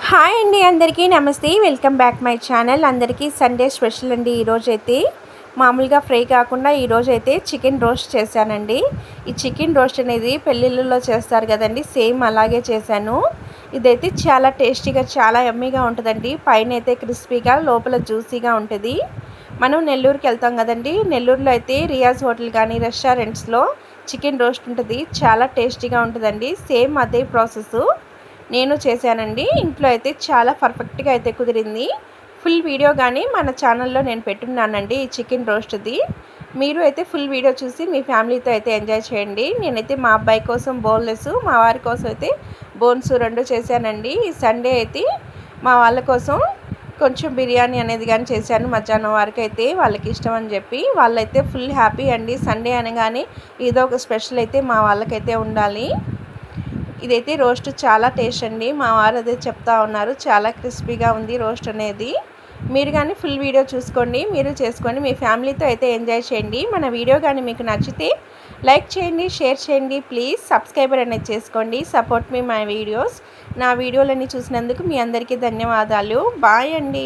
Hi అండి, అందరికీ నమస్తే. Welcome back my channel. అందరికీ సండే స్పెషల్ అండి. ఈరోజైతే మామూలుగా ఫ్రై కాకుండా ఈరోజైతే చికెన్ రోస్ట్ చేశానండి. ఈ చికెన్ రోస్ట్ అనేది పెళ్ళిళ్ళలో చేస్తారు కదండి, సేమ్ అలాగే చేశాను. ఇదైతే చాలా టేస్టీగా, చాలా యమ్మీగా ఉంటుందండి. పైన అయితే క్రిస్పీగా, లోపల జ్యూసీగా ఉంటుంది. మనం నెల్లూరుకి వెళ్తాం కదండి, నెల్లూరులో అయితే రియాజ్ హోటల్ కానీ రెస్టారెంట్స్లో చికెన్ రోస్ట్ ఉంటుంది. చాలా టేస్టీగా ఉంటుందండి. సేమ్ అదే ప్రాసెస్ నేను చేశానండి. ఇంట్లో అయితే చాలా పర్ఫెక్ట్గా అయితే కుదిరింది. ఫుల్ వీడియో కానీ మన ఛానల్లో నేను పెట్టున్నానండి ఈ చికెన్ రోస్ట్ది. మీరు అయితే ఫుల్ వీడియో చూసి మీ ఫ్యామిలీతో అయితే ఎంజాయ్ చేయండి. నేనైతే మా అబ్బాయి కోసం బోన్లెస్, మా వారి కోసం అయితే బోన్స్ రెండు చేశానండి. ఈ సండే అయితే మా వాళ్ళ కోసం కొంచెం బిర్యానీ అనేది కానీ చేశాను. మధ్యాహ్నం వరకు అయితే వాళ్ళకి ఇష్టం అని చెప్పి వాళ్ళైతే ఫుల్ హ్యాపీ అండి. సండే అనగానే ఏదో ఒక స్పెషల్ అయితే మా వాళ్ళకైతే ఉండాలి. ఇదైతే రోస్ట్ చాలా టేస్ట్ అండి. మా వారు అదే చెప్తా ఉన్నారు, చాలా క్రిస్పీగా ఉంది రోస్ట్ అనేది. మీరు కానీ ఫుల్ వీడియో చూసుకోండి, మీరు చేసుకొని మీ ఫ్యామిలీతో అయితే ఎంజాయ్ చేయండి. మన వీడియో కానీ మీకు నచ్చితే లైక్ చేయండి, షేర్ చేయండి. ప్లీజ్ సబ్స్క్రైబర్ అనేది చేసుకోండి. Support me my videos. నా వీడియోలన్నీ చూసినందుకు మీ అందరికీ ధన్యవాదాలు. బాయ్ అండి.